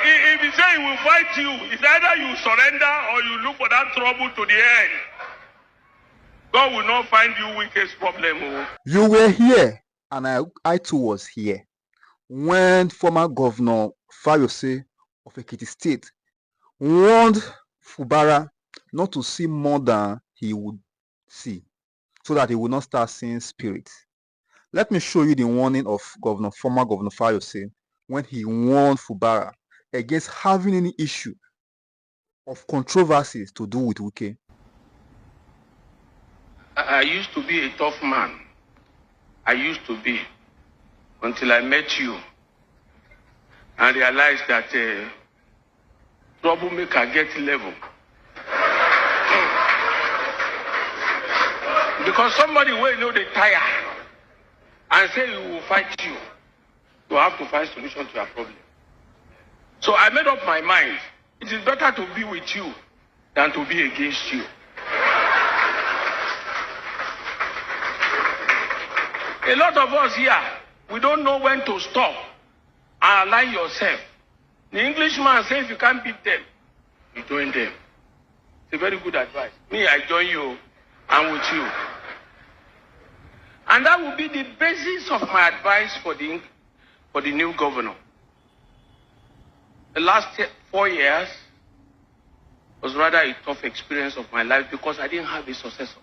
If he say he will fight you, it's either you surrender or you look for that trouble to the end. God will not find you weakest problem. Oh. You were here, and I too was here, when former Governor Fayose of Ekiti State warned Fubara not to see more than he would see, so that he would not start seeing spirits. Let me show you the warning of former Governor Fayose when he warned Fubara against having any issue of controversies to do with Wike. I used to be a tough man. I used to be, until I met you and realized that troublemaker get level. Because somebody will know they tire and say he will fight you. You have to find solution to your problem. So I made up my mind. It is better to be with you than to be against you. A lot of us here, we don't know when to stop and align yourself. The Englishman says if you can't beat them, you join them. It's a very good advice. Me, I join you. I'm with you. And that will be the basis of my advice for the new governor. The last 4 years was rather a tough experience of my life because I didn't have a successor.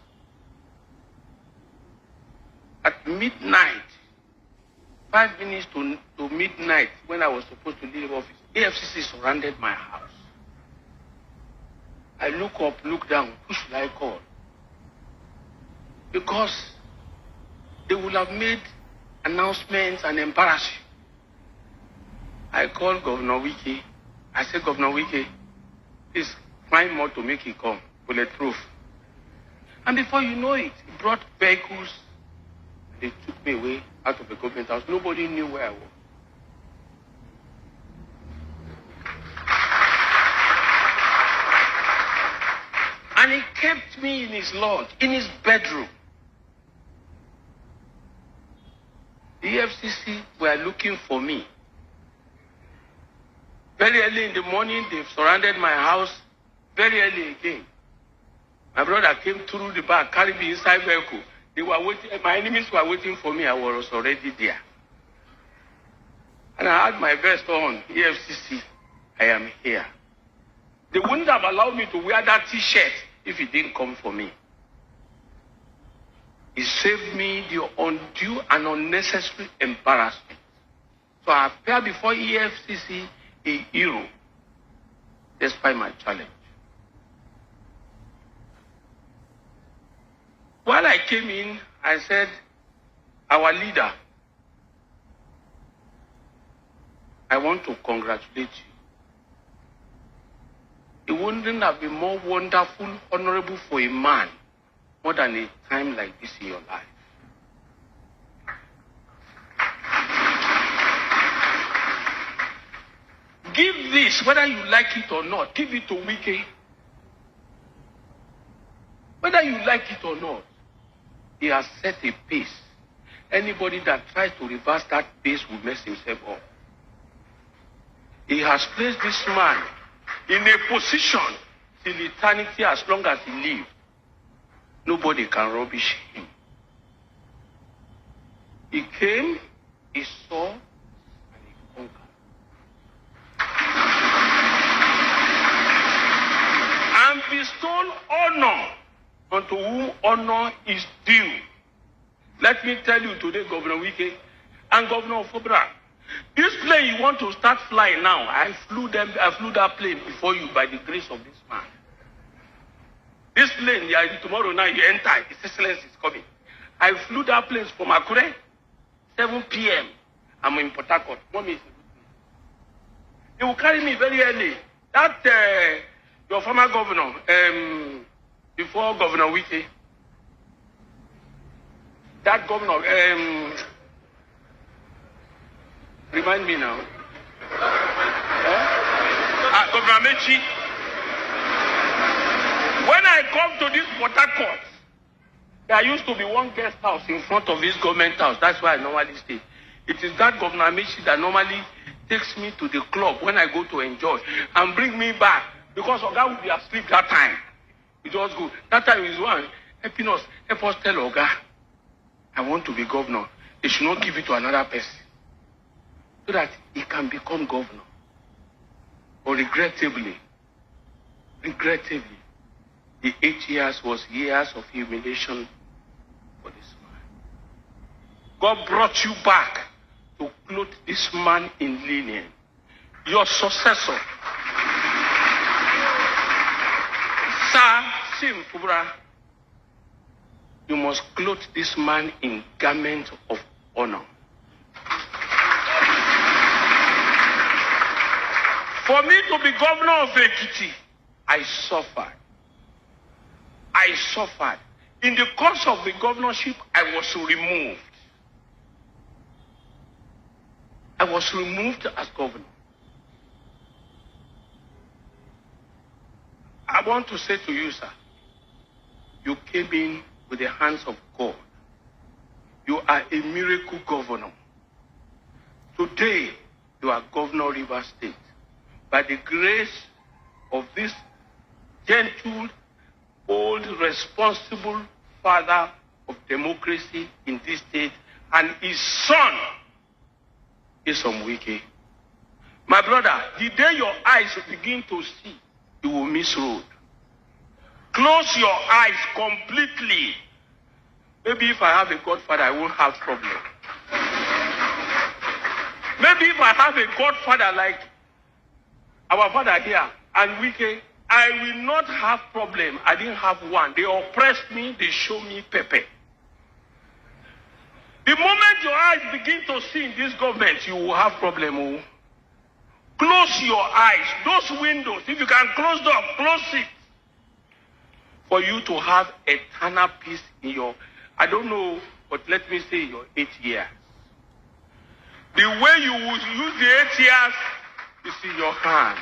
At midnight, 5 minutes to midnight, when I was supposed to leave office, AFCC surrounded my house. I look up, look down, who should I call? Because they would have made announcements and embarrass you. I called Governor Wike. I said, Governor Wike, please find more to make it come, bulletproof. And before you know it, he brought vehicles. They took me away out of the government house. Nobody knew where I was. And he kept me in his lodge, in his bedroom. The EFCC were looking for me. Very early in the morning, they surrounded my house. Very early again. My brother came through the back, carried me inside vehicle. They were waiting. My enemies were waiting for me. I was already there. And I had my vest on. EFCC, I am here. They wouldn't have allowed me to wear that T-shirt if it didn't come for me. It saved me the undue and unnecessary embarrassment. So I appear before EFCC a hero, despite my challenge. While I came in, I said, our leader, I want to congratulate you. It wouldn't have been more wonderful, honorable for a man more than a time like this in your life. Give this, whether you like it or not, give it to Wike. Whether you like it or not, he has set a pace. Anybody that tries to reverse that pace will mess himself up. He has placed this man in a position till eternity, as long as he lives. Nobody can rubbish him. He came, he saw, and he conquered. And bestowed honor unto whom honor is due. Let me tell you today, Governor Wike and Governor Fubara, this plane you want to start flying now, I flew that plane before you by the grace of this man. This plane, tomorrow night you enter, His Excellency is coming. I flew that plane from Akure, 7 p.m. I'm in Port Harcourt. Mommy is with me. He will carry me very early. That, your former governor, before Governor Wike, that governor, remind me now. Governor Mechi. When I come to this Port Harcourt, there used to be one guest house in front of his government house. That's where I normally stay. It is that Governor Mechi that normally takes me to the club when I go to enjoy and bring me back because Oga will be asleep that time. He just go. That time is one helping us, help us tell Oga, I want to be governor. They should not give it to another person so that he can become governor. But regrettably, the 8 years was years of humiliation for this man. God brought you back to clothe this man in linen. Your successor, Sir Sim Kubra, you must clothe this man in garment of honor. For me to be governor of Ekiti, I suffered. In the course of the governorship, I was removed. As governor. I want to say to you, sir, you came in with the hands of God. You are a miracle governor. Today, you are Governor of Rivers State. By the grace of this gentle, old, responsible father of democracy in this state, and his son is on Wiki. My brother, the day your eyes begin to see, you will miss road. Close your eyes completely. Maybe if I have a godfather, I won't have problem. Maybe if I have a godfather like our father here and Wiki, I will not have problem. I didn't have one. They oppressed me, they show me pepper. The moment your eyes begin to see in this government, you will have problem. Oh. Close your eyes, those windows. If you can close them, close it. For you to have eternal peace in your, I don't know, but let me say your 8 years. The way you would use the 8 years is in your hand.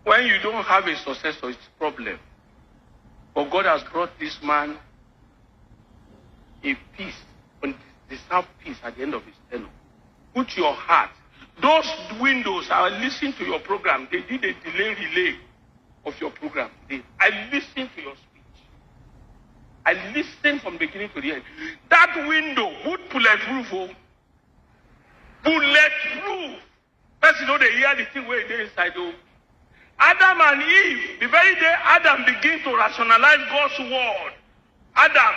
When you don't have a successor, it's a problem. But God has brought this man a peace, deserved peace at the end of his tenure. Put your heart. Those windows, I listened to your program. They did a relay of your program today. I listened to your speech. I listened from beginning to the end. That window, bulletproof. Oh. Bulletproof. First, you know, they hear the thing where they inside. Oh. Adam and Eve, the very day Adam began to rationalize God's word, Adam,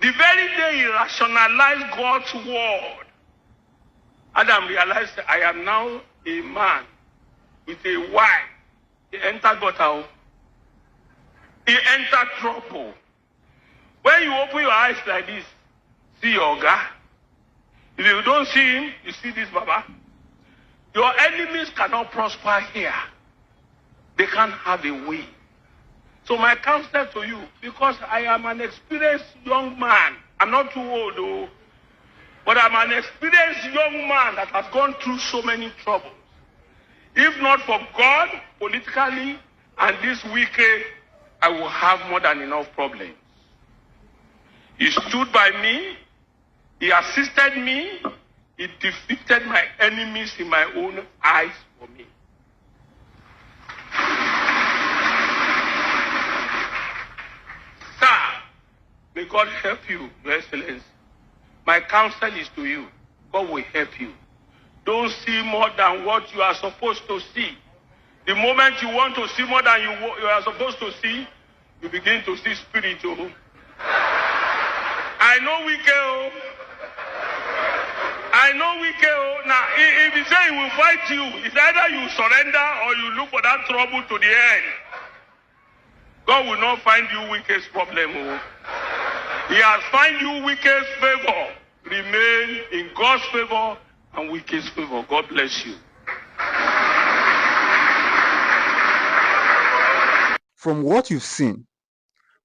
the very day he rationalized God's word, Adam realized that I am now a man with a wife. He entered gutter. He entered trouble. When you open your eyes like this, see your guy. If you don't see him, you see this Baba. Your enemies cannot prosper here. They can't have a way. So my counsel to you, because I am an experienced young man, I'm not too old though, but I'm an experienced young man that has gone through so many troubles. If not for God, politically, and this wicked, I will have more than enough problems. He stood by me, he assisted me, he defeated my enemies in my own eyes for me. Sir, may God help you, Your Excellency. My counsel is to you. God will help you. Don't see more than what you are supposed to see. The moment you want to see more than you are supposed to see, you begin to see spirit. Oh. I know we go. I know we go. Now, if he say he will fight you, it's either you surrender or you look for that trouble to the end. God will not find you weakest problem. Oh. He has find you weakest favor. Remain in God's favor and weakest favor. God bless you. From what you've seen,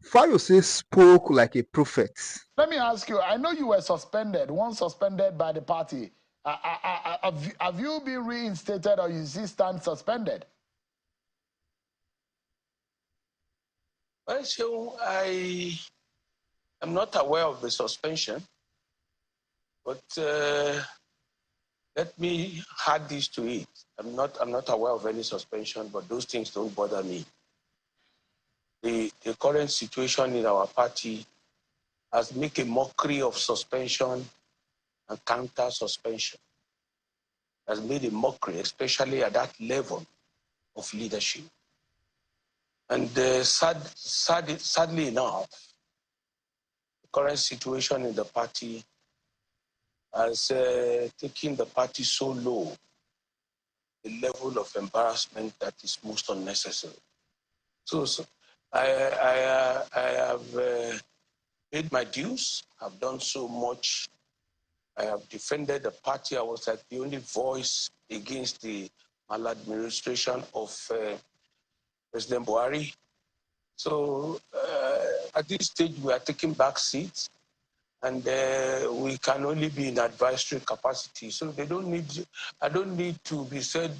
Fayose spoke like a prophet. Let me ask you, I know you were suspended, once suspended by the party. Have you been reinstated or you still stand suspended? Well, so I am not aware of the suspension, But let me add this to it. I'm not aware of any suspension, but those things don't bother me. The current situation in our party has made a mockery of suspension and counter suspension. Has made a mockery, especially at that level of leadership. And sadly enough, the current situation in the party has taken the party so low, a level of embarrassment that is most unnecessary. So I have paid my dues. I've done so much. I have defended the party. I was like the only voice against the maladministration of President Buhari. So at this stage, we are taking back seats, and we can only be in advisory capacity. So they don't need. I don't need to be said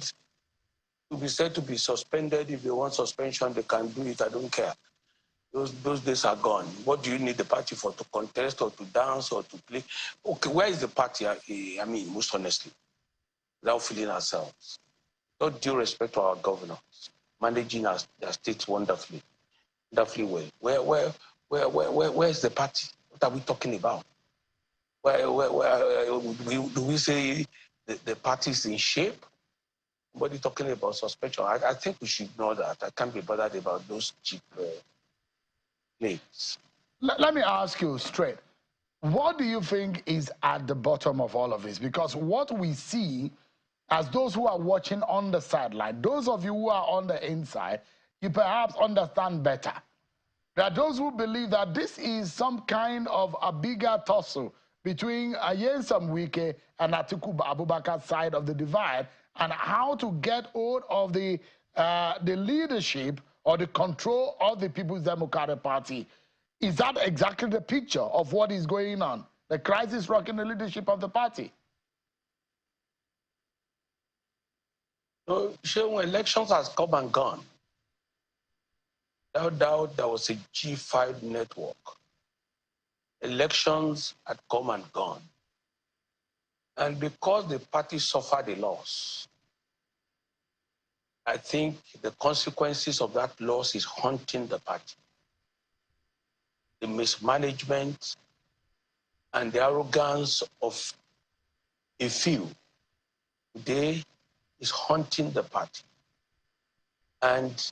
to be suspended. If they want suspension, they can do it. I don't care. Those days are gone. What do you need the party for? To contest or to dance or to play? Okay, where is the party? I mean, most honestly, without feeling ourselves. Not due respect to our governors, managing their states wonderfully well. Where is the party? What are we talking about? Do we say the party is in shape? Nobody talking about suspension. I think we should know that. I can't be bothered about those cheap names. Let me ask you straight. What do you think is at the bottom of all of this? Because what we see as those who are watching on the sideline, those of you who are on the inside, you perhaps understand better. There are those who believe that this is some kind of a bigger tussle between Nyesom Wike and Atiku Abubakar's side of the divide, and how to get hold of the leadership or the control of the People's Democratic Party. Is that exactly the picture of what is going on? The crisis rocking the leadership of the party? So, when elections has come and gone, no doubt there was a G5 network. Elections had come and gone. And because the party suffered a loss, I think the consequences of that loss is haunting the party. The mismanagement and the arrogance of a few today is haunting the party. And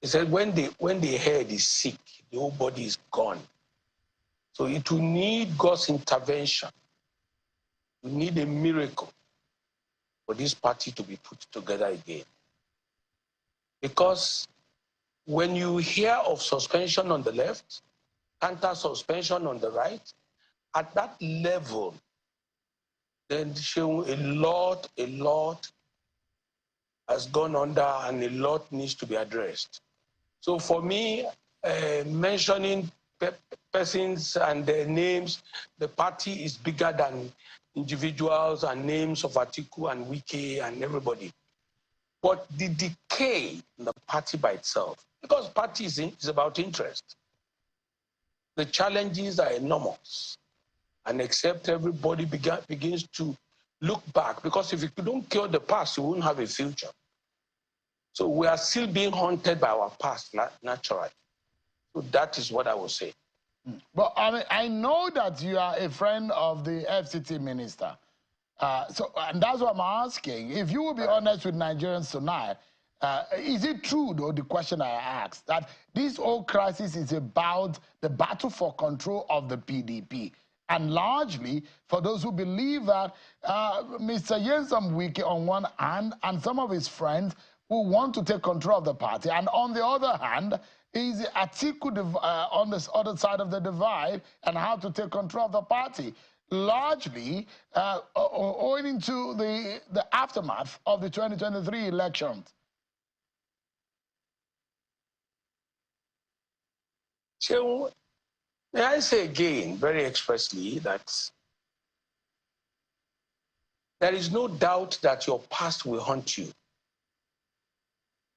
he said when the head is sick, the whole body is gone. So it will need God's intervention. We need a miracle for this party to be put together again. Because when you hear of suspension on the left, counter suspension on the right, at that level, then a lot has gone under and a lot needs to be addressed. So for me, mentioning persons and their names, the party is bigger than individuals and names of Atiku and Wike and everybody. But the decay in the party by itself, because party is about interest. The challenges are enormous. And except everybody begins to look back, because if you don't cure the past, you won't have a future. So we are still being haunted by our past, naturally. So that is what I will say. But I mean, I know that you are a friend of the FCT minister. And that's what I'm asking. If you will be honest with Nigerians tonight, is it true, though, the question I asked, that this whole crisis is about the battle for control of the PDP? And largely, for those who believe that Mr. Nyesom Wike on one hand and some of his friends who want to take control of the party, and on the other hand, is Atiku on this other side of the divide and how to take control of the party, largely owing to the aftermath of the 2023 elections. So, may I say again, very expressly, that there is no doubt that your past will haunt you.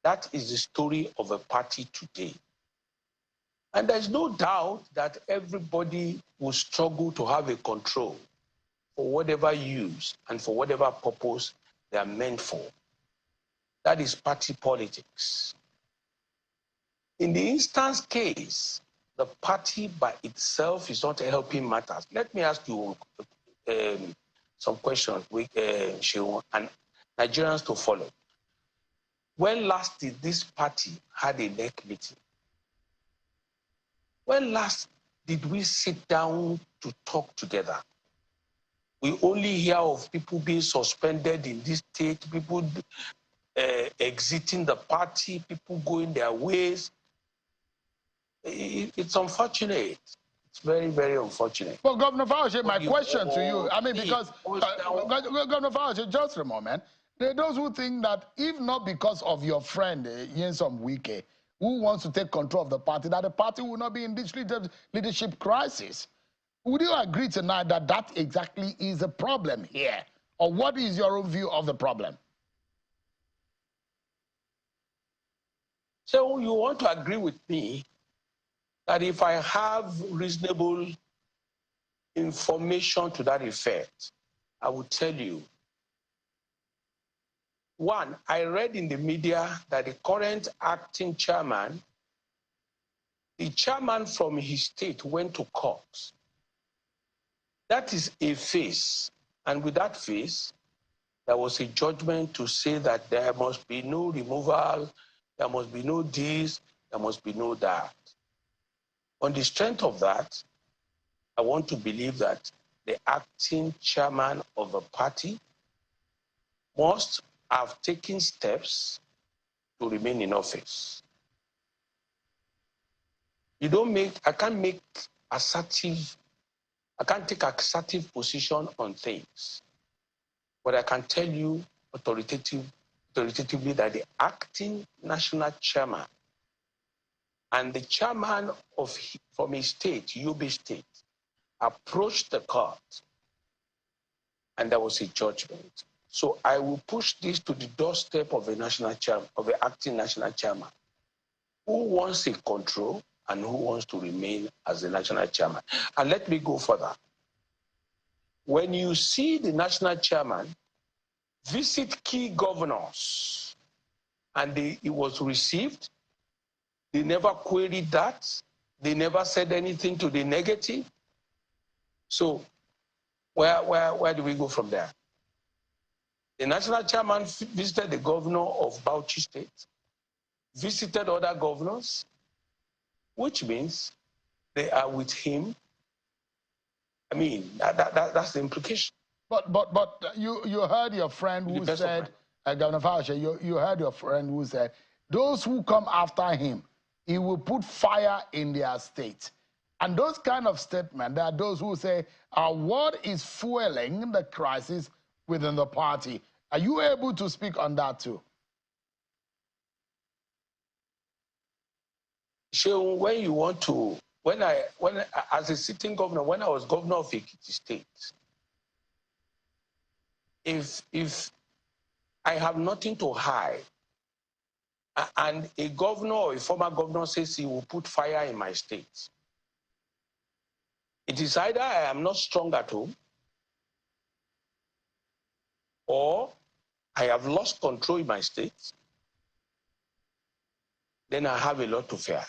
That is the story of a party today. And there's no doubt that everybody will struggle to have a control for whatever use and for whatever purpose they are meant for. That is party politics. In the instance case, the party by itself is not helping matters. Let me ask you some questions, Sheon, and Nigerians to follow. When last did this party had a NEC meeting? When last did we sit down to talk together? We only hear of people being suspended in this state, people exiting the party, people going their ways. It's unfortunate. It's very, very unfortunate. Well, Governor Fayose, my question to you, I mean, because, Governor Fayose, just a moment, there are those who think that if not because of your friend, Nyesom Wike, who wants to take control of the party, that the party will not be in this leadership crisis. Would you agree tonight that that exactly is the problem here? Or what is your own view of the problem? So you want to agree with me that if I have reasonable information to that effect, I will tell you. One, I read in the media that the current acting chairman, the chairman from his state went to court. That is a phase. And with that phase, there was a judgment to say that there must be no removal, there must be no this, there must be no that. On the strength of that, I want to believe that the acting chairman of the party must have taken steps to remain in office. I can't take assertive position on things, but I can tell you authoritatively that the acting national chairman and the chairman from a state, Yobe State, approached the court, and there was a judgment. So I will push this to the doorstep of a national chairman, of an acting national chairman, who wants a control and who wants to remain as the national chairman. And let me go further. When you see the national chairman visit key governors and it was received, they never queried that, they never said anything to the negative. So where do we go from there? The national chairman visited the governor of Bauchi State, visited other governors, which means they are with him. I mean, that's the implication. But you heard your friend who said, Governor Fayose, you heard your friend who said, those who come after him, he will put fire in their state. And those kind of statements, there are those who say, what is fueling the crisis within the party? Are you able to speak on that too? So as a sitting governor, when I was governor of Ekiti State, if I have nothing to hide, and a governor or a former governor says he will put fire in my state, it is either I am not strong at home, or I have lost control in my state, then I have a lot to fear.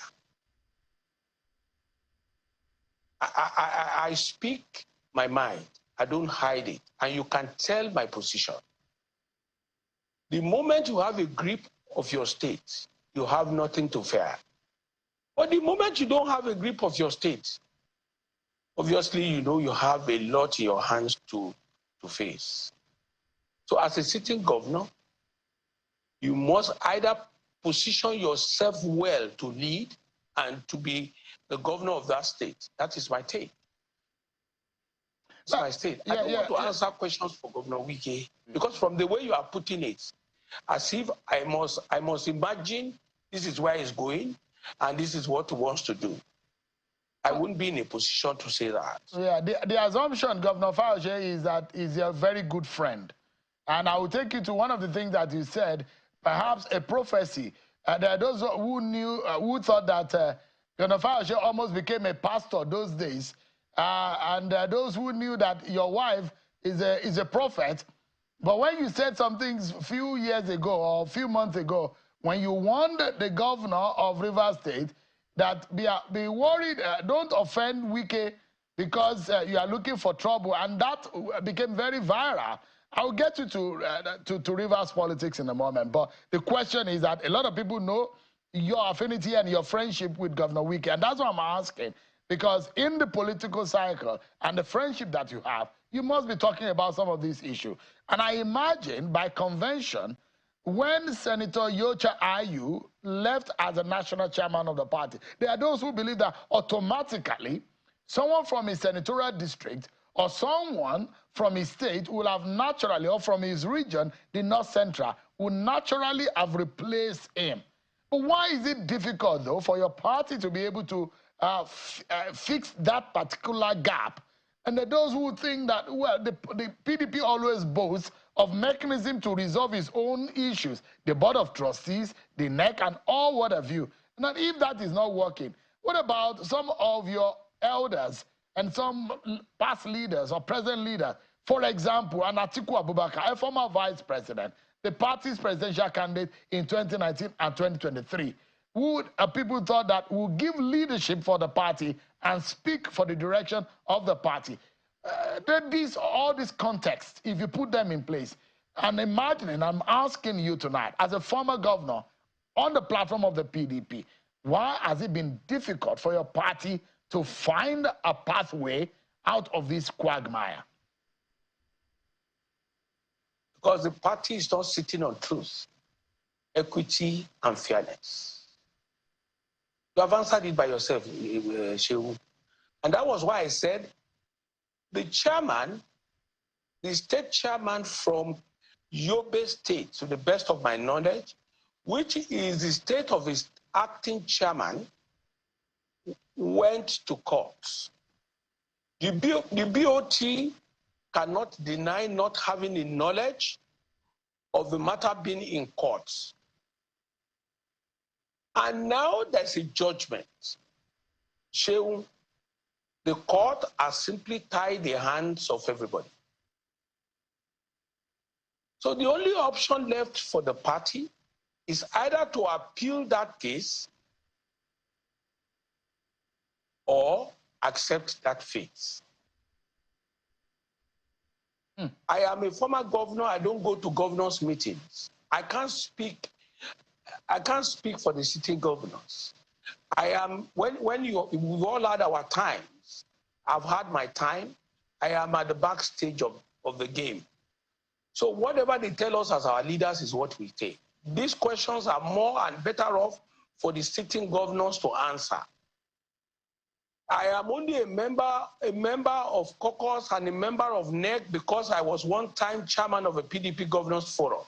I speak my mind. I don't hide it. And you can tell my position. The moment you have a grip of your state, you have nothing to fear. But the moment you don't have a grip of your state, obviously, you know you have a lot in your hands to face. So as a sitting governor, you must either position yourself well to lead and to be the governor of that state. That is my take. That's my state. I don't want to answer questions for Governor Wike, because from the way you are putting it, as if I must imagine this is where he's going and this is what he wants to do. I wouldn't be in a position to say that. Yeah, the assumption, Governor Fayose, is that he's a very good friend. And I will take you to one of the things that you said, perhaps a prophecy. There are those who thought that Fayose almost became a pastor those days. And those who knew that your wife is a prophet, but when you said some things a few years ago or a few months ago, when you warned the governor of Rivers State that be worried, don't offend Wike because you are looking for trouble, and that became very viral. I'll get you to Rivers politics in a moment, but the question is that a lot of people know your affinity and your friendship with Governor Wike, and that's what I'm asking, because in the political cycle and the friendship that you have, you must be talking about some of these issues. And I imagine by convention, when Senator Yocha Ayu left as a national chairman of the party, there are those who believe that automatically someone from his senatorial district or someone from his state will have naturally, or from his region, the North Central, will naturally have replaced him. But why is it difficult, though, for your party to be able to fix that particular gap? And those who think that, well, the PDP always boasts of mechanism to resolve its own issues, the Board of Trustees, the NEC, and all what have you. And that if that is not working, what about some of your elders and some past leaders or present leaders? For example, an Atiku Abubakar, a former vice president, the party's presidential candidate in 2019 and 2023, who people thought that would give leadership for the party and speak for the direction of the party. All these contexts, if you put them in place, and imagining, I'm asking you tonight, as a former governor on the platform of the PDP, why has it been difficult for your party to find a pathway out of this quagmire? Because the party is not sitting on truth, equity, and fairness. You have answered it by yourself, Shehu. And that was why I said the chairman, the state chairman from Yobe State, to the best of my knowledge, which is the state of his acting chairman, went to court. The BOT cannot deny not having the knowledge of the matter being in courts. And now there's a judgment. Shehu, the court has simply tied the hands of everybody. So the only option left for the party is either to appeal that case or accept that fate. I am a former governor. I don't go to governors' meetings. I can't speak for the sitting governors. I am, we've all had our times. I've had my time. I am at the backstage of the game. So whatever they tell us as our leaders is what we take. These questions are more and better off for the sitting governors to answer. I am only a member of caucus and a member of NEC because I was one time chairman of a PDP governors forum.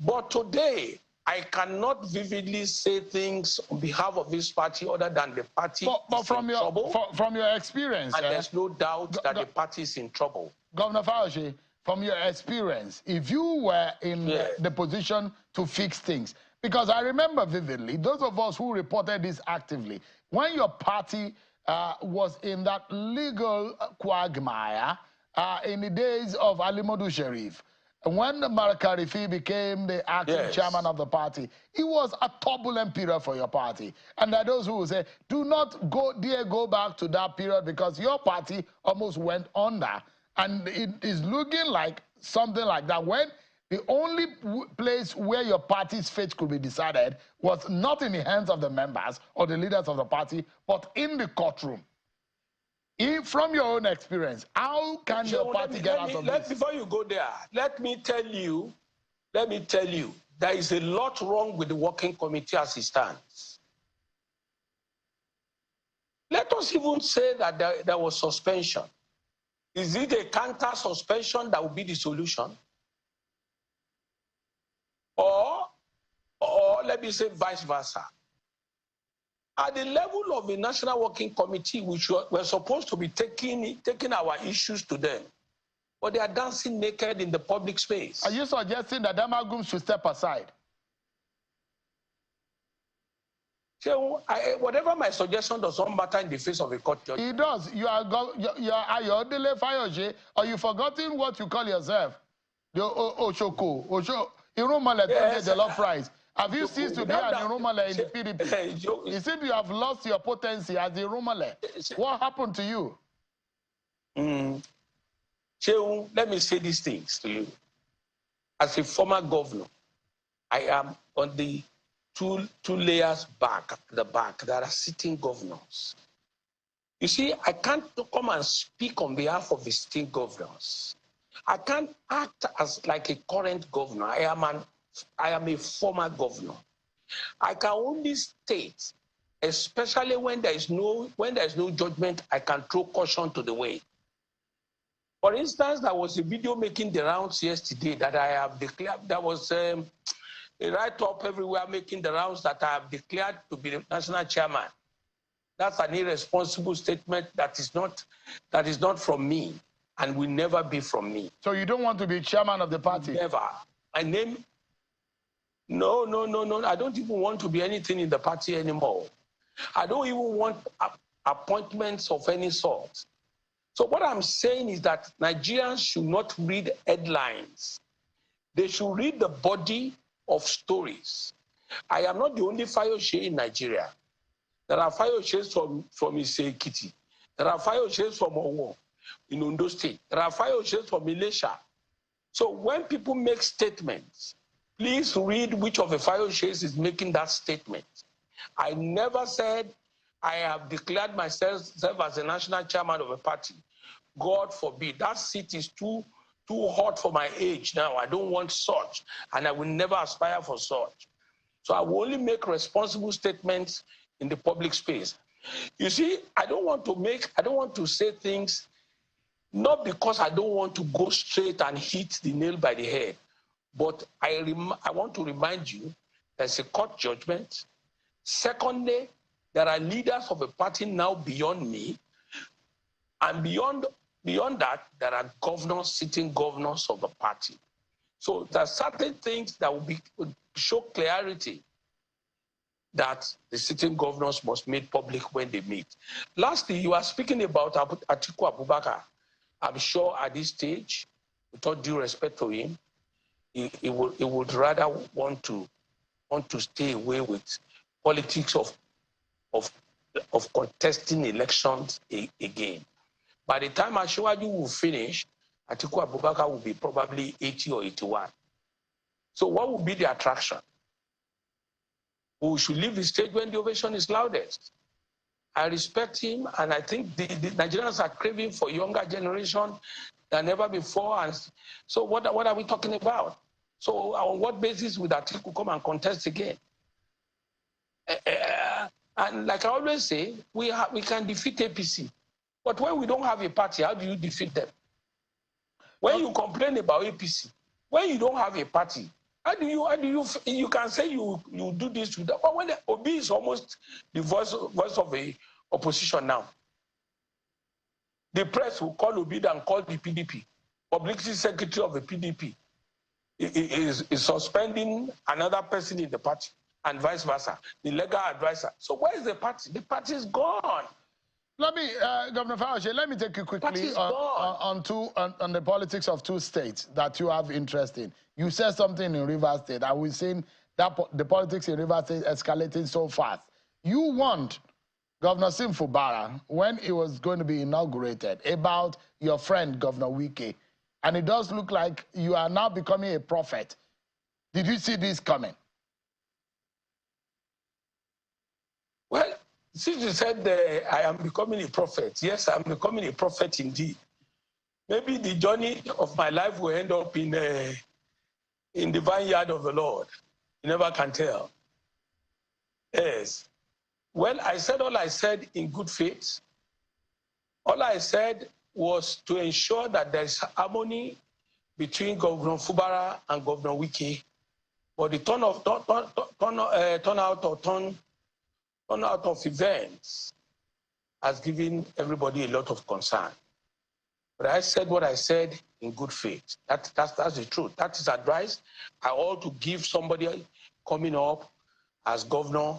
But today, I cannot vividly say things on behalf of this party other than the party is in trouble. From your experience, and there's no doubt that the party is in trouble. Governor Fayose, from your experience, if you were in the position to fix things, because I remember vividly, those of us who reported this actively, when your party was in that legal quagmire in the days of Ali Modu Sharif, when Marakarifi became the acting chairman of the party, it was a turbulent period for your party. And there are those who will say, do not dare go back to that period because your party almost went under. And it is looking like something like that when the only place where your party's fate could be decided was not in the hands of the members or the leaders of the party, but in the courtrum. From your own experience, how can your party get out of this? Before you go there, let me tell you, there is a lot wrong with the working committee as it stands. Let us even say that there was suspension. Is it a counter suspension that will be the solution? Or let me say vice versa. At the level of the National Working Committee, which we're supposed to be taking our issues to them, but they are dancing naked in the public space. Are you suggesting that Damagum should step aside? So whatever my suggestion does not matter in the face of a court judge. It does. You are Ayodele Fayose, or you forgotten what you call yourself? The Oshoko, Irumale Yes, the love prize. Have you Oshoko, ceased to be an Irumale in the PDP? It seems you have lost your potency as the Irumale. What happened to you? Shehu, let me say these things to you. As a former governor, I am on the two layers back, the back, there are sitting governors. You see, I can't come and speak on behalf of the sitting governors. I can't act as like a current governor. I am a former governor. I can only state, especially when there is no judgment, I can throw caution to the wind. For instance, there was a video making the rounds yesterday that I have declared. There was a write-up everywhere making the rounds that I have declared to be the national chairman. That's an irresponsible statement that is not from me and will never be from me. So you don't want to be chairman of the party? Never. My name, no. I don't even want to be anything in the party anymore. I don't even want appointments of any sort. So what I'm saying is that Nigerians should not read headlines. They should read the body of stories. I am not the only Fayose in Nigeria. There are Fayoses from Ise-Ekiti. There are Fayoses from Owo in Ondo State. There are Fayoses from Ilesha. So when people make statements, please read which of the Fayoses is making that statement. I never said I have declared myself as a national chairman of a party. God forbid. That seat is too hot for my age now. I don't want such, and I will never aspire for such. So I will only make responsible statements in the public space. You see, I don't want to say things, not because I don't want to go straight and hit the nail by the head, but I want to remind you there's a court judgment. Secondly, there are leaders of a party now beyond me, and beyond that, there are governors, sitting governors of the party. So there are certain things that will show clarity that the sitting governors must make public when they meet. Lastly, you are speaking about Atiku Abubakar. I'm sure at this stage, with all due respect to him, he would rather want to stay away with politics of contesting elections again. By the time Ashwaju will finish, Atiku Abubakar will be probably 80 or 81. So what will be the attraction? We should leave the stage when the ovation is loudest. I respect him, and I think the Nigerians are craving for younger generation than ever before. And so what are we talking about? So on what basis would Atiku come and contest again? And like I always say, we can defeat APC. But when we don't have a party, how do you defeat them? When you complain about APC, when you don't have a party, how do you can say you do this with that? But when Obi is almost the voice of the opposition now, the press will call Obi and call the PDP. Publicity secretary of the PDP is suspending another person in the party and vice versa, the legal advisor. So where is the party? The party is gone. Let me, Governor Fayose, let me take you quickly on the politics of two states that you have interest in. You said something in Rivers State, and we've seen that the politics in Rivers State escalating so fast. You warned Governor Fubara when it was going to be inaugurated about your friend, Governor Wike, and it does look like you are now becoming a prophet. Did you see this coming? Well, since you said I am becoming a prophet, yes, I'm becoming a prophet indeed. Maybe the journey of my life will end up in the vineyard of the Lord. You never can tell. Yes. Well, I said all I said in good faith. All I said was to ensure that there's harmony between Governor Fubara and Governor Wike. But the turnout of events has given everybody a lot of concern. But I said what I said in good faith. That's the truth. That is advice I ought to give somebody coming up as governor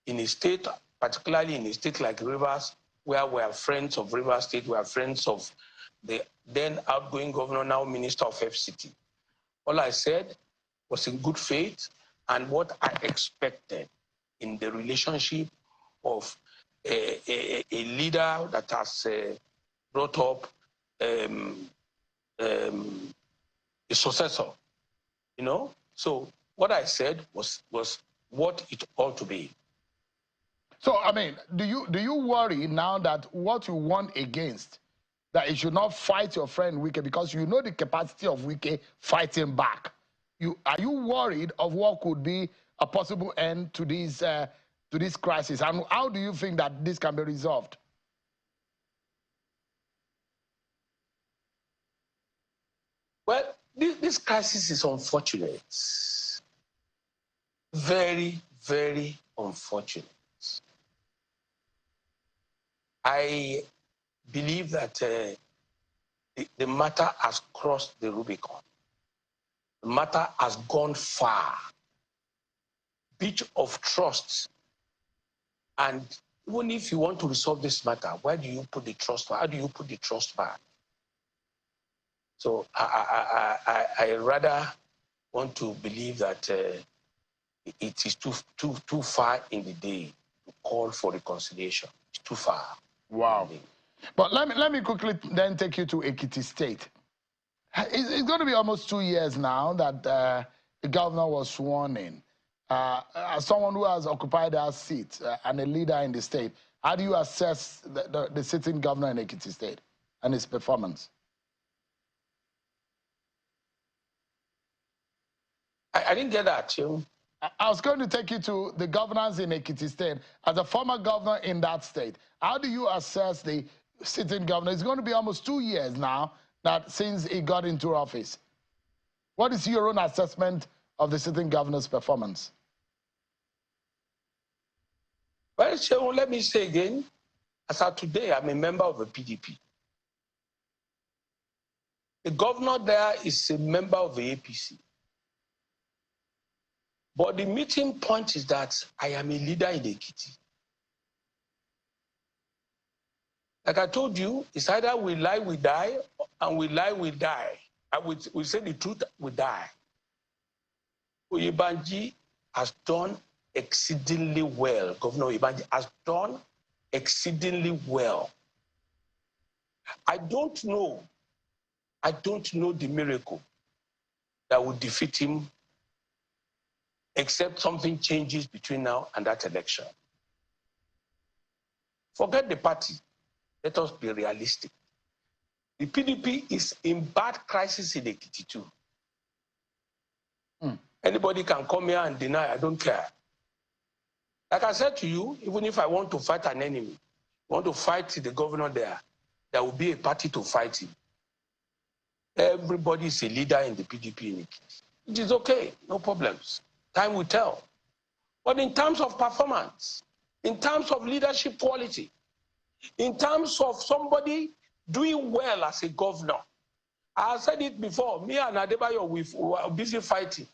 in a state, particularly in a state like Rivers, where we are friends of Rivers State, we are friends of the then outgoing governor, now Minister of FCT. All I said was in good faith and what I expected in the relationship of a leader that has brought up a successor, you know? So what I said was what it ought to be. So, I mean, do you worry now that what you want against, that you should not fight your friend Wike because you know the capacity of Wike fighting back? Are you worried of what could be a possible end to this crisis? And how do you think that this can be resolved? Well, this crisis is unfortunate. Very, very unfortunate. I believe that the matter has crossed the Rubicon. The matter has gone far. Breach of trust. And even if you want to resolve this matter, where do you put the trust? How do you put the trust back? So I rather want to believe that it is too far in the day to call for reconciliation. It's too far. Wow. But let me quickly then take you to Ekiti State. It's going to be almost 2 years now that the governor was sworn in. As someone who has occupied that seat and a leader in the state, how do you assess the sitting governor in Ekiti State and his performance? I didn't get that, you. I was going to take you to the governors in Ekiti State. As a former governor in that state, how do you assess the sitting governor? It's going to be almost 2 years now that since he got into office. What is your own assessment of the sitting governor's performance? Well, so let me say again, as of today, I'm a member of the PDP. The governor there is a member of the APC. But the meeting point is that I am a leader in Ekiti. Like I told you, it's either we lie, we die, and we lie, we die. And we say the truth, we die. Oyebanji has done exceedingly well. Governor Oyebanji has done exceedingly well. I don't know the miracle that would defeat him except something changes between now and that election. Forget the party. Let us be realistic. The PDP is in bad crisis in Ekiti too. Anybody can come here and deny, I don't care. Like I said to you, even if I want to fight an enemy, want to fight the governor there will be a party to fight him. Everybody is a leader in the PDP in Ekiti. It is okay, no problems. Time will tell. But in terms of performance, in terms of leadership quality, in terms of somebody doing well as a governor, I said it before, me and Adebayo, we were busy fighting.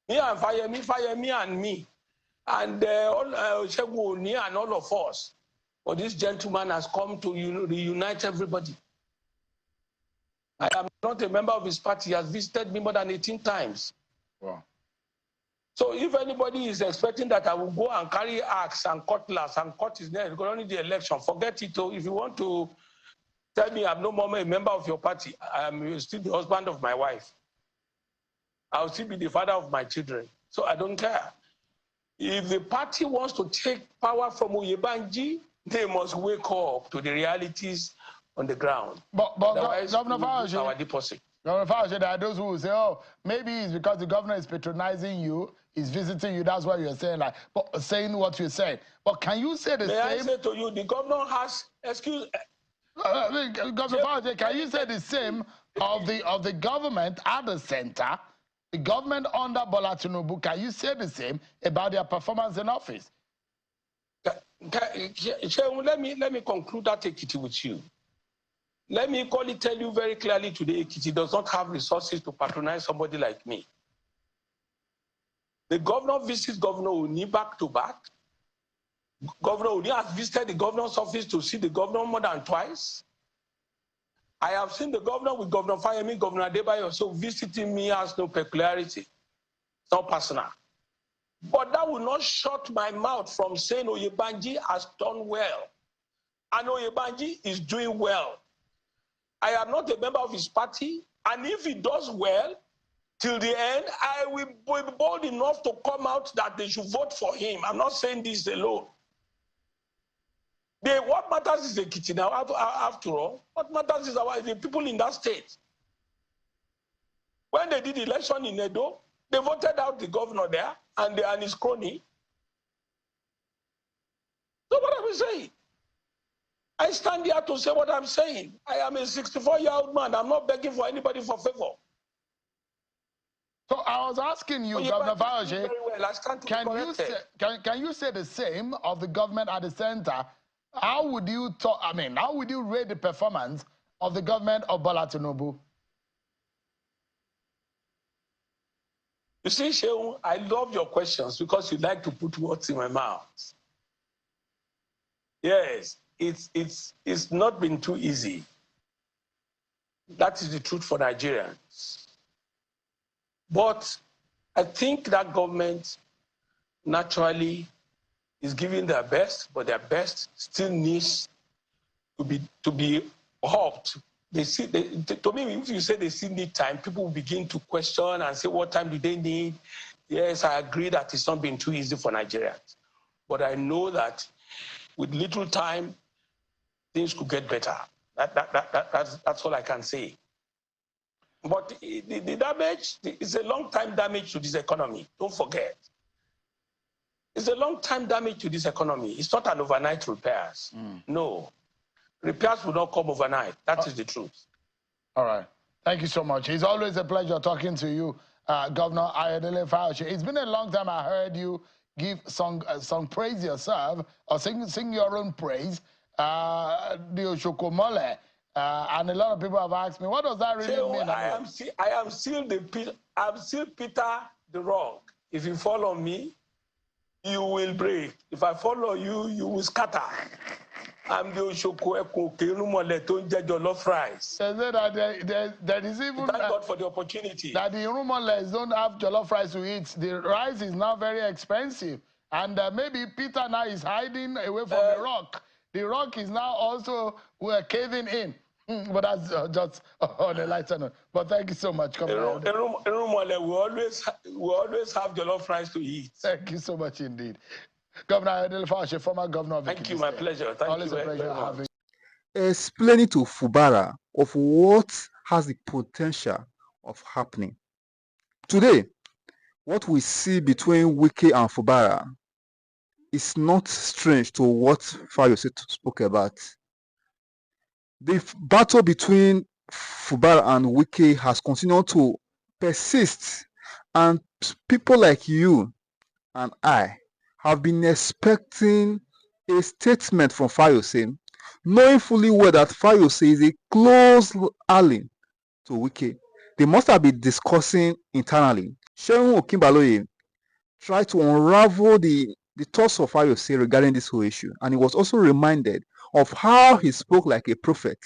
Me and Fayemi and me, and Shegu and all of us. But this gentleman has come to reunite everybody. I am not a member of his party. He has visited me more than 18 times. Wow. So if anybody is expecting that I will go and carry axe and cutlass and cut his neck, because only the election, forget it. If you want to tell me I'm no more a member of your party, I am still the husband of my wife. I will still be the father of my children. So I don't care. If the party wants to take power from Oyebanji, they must wake up to the realities on the ground. But otherwise, Governor we will lose Fayose, our deposit. Governor Fayose, there are those who will say, oh, maybe it's because the governor is patronizing you, is visiting you, that's why you're saying like, but saying what you're saying. But can you say the May same? I say to you, the governor has, Governor Fayose, can you say the same of the government at the center, the government under Bola Tinubu? Can you say the same about their performance in office? Let me conclude that Ekiti with you. Let me tell you very clearly today, Ekiti does not have resources to patronize somebody like me. The governor visits Governor Oni back to back. Governor Udi has visited the governor's office to see the governor more than twice. I have seen the governor with Governor Fayemi, Governor Adebayo, so visiting me has no peculiarity. It's not personal. But that will not shut my mouth from saying Oyebanji has done well. And Oyebanji is doing well. I am not a member of his party, and if he does well, till the end, I will be bold enough to come out that they should vote for him. I'm not saying this alone. What matters is Ekiti now, after all. What matters is the people in that state. When they did the election in Edo, they voted out the governor there and his crony. So what are we saying? I stand here to say what I'm saying. I am a 64-year-old man. I'm not begging for anybody for favor. So I was asking you, Governor Fayose, can you say the same of the government at the center? How would you talk? I mean, how would you rate the performance of the government of Bola Tinubu? You see, Shehu, I love your questions because you like to put words in my mouth. Yes, it's not been too easy. That is the truth for Nigerians. But I think that government naturally is giving their best, but their best still needs to be upped. To me, if you say they still need time, people will begin to question and say, what time do they need? Yes, I agree that it's not been too easy for Nigerians. But I know that with little time, things could get better. That's all I can say. But the damage is a long-time damage to this economy. Don't forget. It's a long-time damage to this economy. It's not an overnight repairs. No. Repairs will not come overnight. That is the truth. All right. Thank you so much. It's always a pleasure talking to you, Governor Ayodele Fayose. It's been a long time I heard you give some praise yourself or sing your own praise. The Oshokomole. And a lot of people have asked me, what does that really mean? I'm still Peter the Rock. If you follow me, you will break. If I follow you, you will scatter. I'm the Oshoko Eko Kerumole Tonja Jollof Rice. They say that there is even... Thank God for the opportunity. That the Irumoles don't have jollof rice to eat. The rice is now very expensive. And maybe Peter now is hiding away from the rock. The rock is now also caving in. But that's just on a lighter note. But thank you so much. We always have jollof rice to eat. Thank you so much indeed. Governor Ayodele Fayose, former governor of Thank you, my pleasure. Thank Always you a pleasure having you. Explaining to Fubara of what has the potential of happening. Today, what we see between Wike and Fubara is not strange to what Fayose spoke about. The battle between Fubara and Wike has continued to persist, and people like you and I have been expecting a statement from Fayose, knowing fully well that Fayose is a close ally to Wike. They must have been discussing internally. Shehu Okinbaloye tried to unravel the thoughts of Fayose regarding this whole issue, and he was also reminded of how he spoke like a prophet